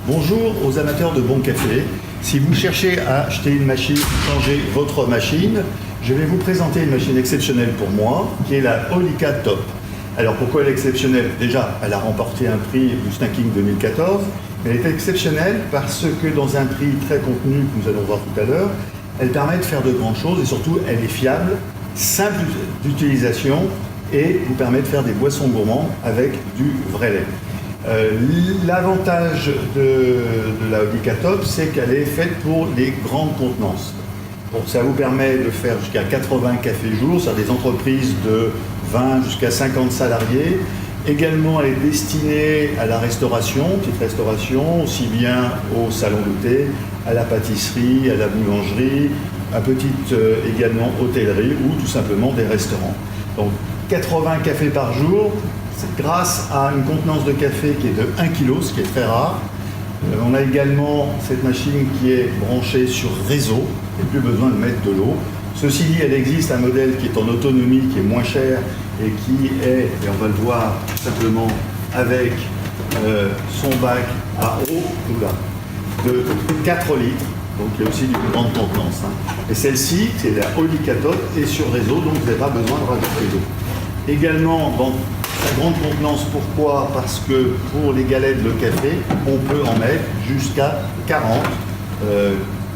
Bonjour aux amateurs de bon café. Si vous cherchez à acheter une machine, changer votre machine, je vais vous présenter une machine exceptionnelle pour moi, qui est la Olica Top. Alors pourquoi elle est exceptionnelle? Déjà, elle a remporté un prix du Snacking 2014, mais elle est exceptionnelle parce que dans un prix très contenu, que nous allons voir tout à l'heure, elle permet de faire de grandes choses et surtout elle est fiable, simple d'utilisation et vous permet de faire des boissons gourmandes avec du vrai lait. L'avantage de la Olica Top, c'est qu'elle est faite pour les grandes contenances. Bon, ça vous permet de faire jusqu'à 80 cafés jour, c'est-à-dire des entreprises de 20 jusqu'à 50 salariés. Également, elle est destinée à la restauration, petite restauration, aussi bien au salon de thé, à la pâtisserie, à la boulangerie, à petite également hôtellerie ou tout simplement des restaurants. Donc 80 cafés par jour, c'est grâce à une contenance de café qui est de 1 kg, ce qui est très rare. On a également cette machine qui est branchée sur réseau, il n'y a plus besoin de mettre de l'eau. Ceci dit, elle existe un modèle qui est en autonomie, qui est moins cher et qui est, et on va le voir tout simplement avec son bac à eau de 4 litres, donc il y a aussi une grande contenance. Et celle-ci, c'est la Olica Top, est sur réseau, donc vous n'avez pas besoin de rajouter d'eau. Également, dans sa grande contenance, pourquoi? Parce que pour les galettes de café, on peut en mettre jusqu'à 40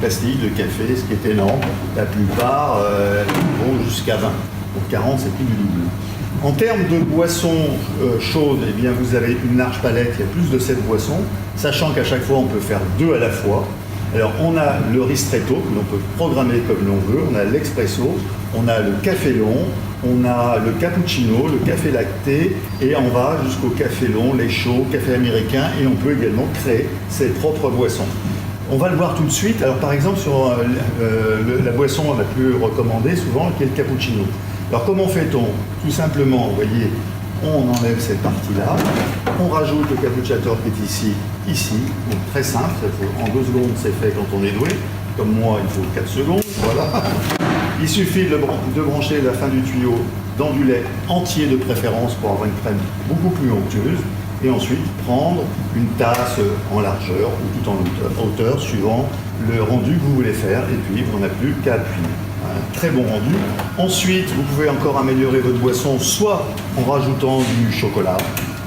pastilles de café, ce qui est énorme. La plupart vont jusqu'à 20. Donc 40, c'est plus du double. En termes de boissons chaudes, eh bien, vous avez une large palette, il y a plus de 7 boissons, sachant qu'à chaque fois, on peut faire 2 à la fois. Alors, on a le ristretto, que l'on peut programmer comme l'on veut, on a l'expresso, on a le café long, on a le cappuccino, le café lacté, et on va jusqu'au café long, lait chaud, café américain, et on peut également créer ses propres boissons. On va le voir tout de suite. Alors, par exemple, sur la boisson la plus recommandée, souvent, qui est le cappuccino. Alors, comment fait-on? Tout simplement, vous voyez, on enlève cette partie-là, on rajoute le cappuccino qui est ici, donc très simple, en 2 secondes c'est fait quand on est doué, comme moi il faut 4 secondes, voilà. Il suffit de brancher la fin du tuyau dans du lait entier de préférence pour avoir une crème beaucoup plus onctueuse, et ensuite prendre une tasse en largeur ou tout en hauteur, suivant le rendu que vous voulez faire, et puis on n'a plus qu'à appuyer. Un très bon rendu. Ensuite, vous pouvez encore améliorer votre boisson, soit en rajoutant du chocolat,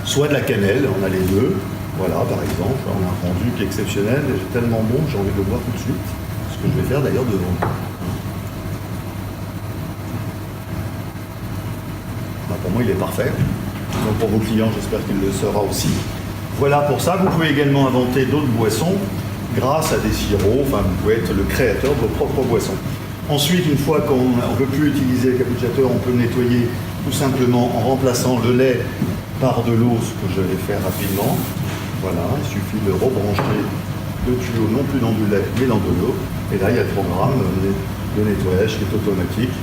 soit de la cannelle, on a les deux. Voilà, par exemple, on a un rendu qui est exceptionnel, et c'est tellement bon que j'ai envie de le boire tout de suite, ce que je vais faire d'ailleurs devant vous. Pour moi, il est parfait. Donc pour vos clients, j'espère qu'il le sera aussi. Voilà pour ça. Vous pouvez également inventer d'autres boissons grâce à des sirops. Enfin, vous pouvez être le créateur de vos propres boissons. Ensuite, une fois qu'on ne peut plus utiliser le cappuccino, on peut le nettoyer tout simplement en remplaçant le lait par de l'eau, ce que je vais faire rapidement. Voilà, il suffit de rebrancher le tuyau non plus dans du lait, mais dans de l'eau. Et là, il y a le programme de nettoyage qui est automatique.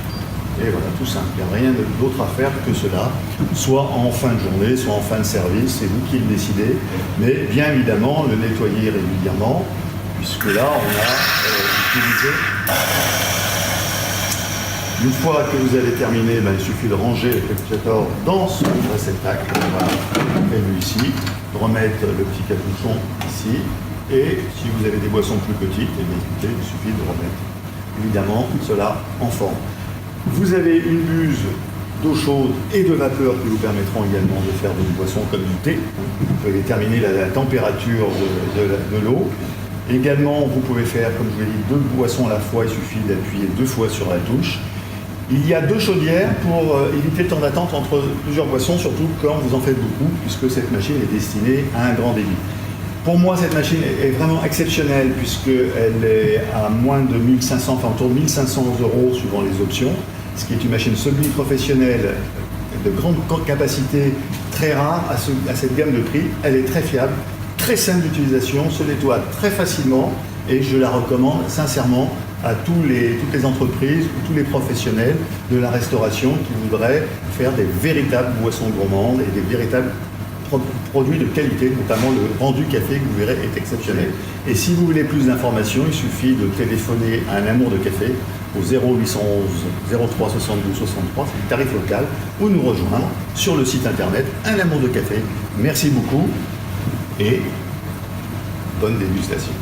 Et voilà, tout simple. Il n'y a rien d'autre à faire que cela, soit en fin de journée, soit en fin de service, c'est vous qui le décidez. Mais bien évidemment, le nettoyer régulièrement, puisque là, on a utilisé... Une fois que vous avez terminé, il suffit de ranger le cappuccino dans son réceptacle, voilà, prévu ici, de remettre le petit capuchon ici, et si vous avez des boissons plus petites, écoutez, il suffit de remettre évidemment cela en forme. Vous avez une buse d'eau chaude et de vapeur qui vous permettront également de faire des boissons comme du thé. Vous pouvez déterminer la température de l'eau. Également, vous pouvez faire, comme je vous l'ai dit, 2 boissons à la fois, il suffit d'appuyer 2 fois sur la touche. Il y a 2 chaudières pour éviter le temps d'attente entre plusieurs boissons, surtout quand vous en faites beaucoup, puisque cette machine est destinée à un grand débit. Pour moi, cette machine est vraiment exceptionnelle, puisqu'elle est à moins de 1500, enfin autour de 1500 € suivant les options, ce qui est une machine semi-professionnelle de grande capacité, très rare à cette gamme de prix. Elle est très fiable, très simple d'utilisation, se nettoie très facilement, et je la recommande sincèrement à toutes les entreprises ou tous les professionnels de la restauration qui voudraient faire des véritables boissons gourmandes et des véritables produits de qualité, notamment le rendu café que vous verrez est exceptionnel. Et si vous voulez plus d'informations, il suffit de téléphoner à Un Amour de Café au 0811 03 72 63, c'est le tarif local, ou nous rejoindre sur le site internet Un Amour de Café. Merci beaucoup et bonne dégustation.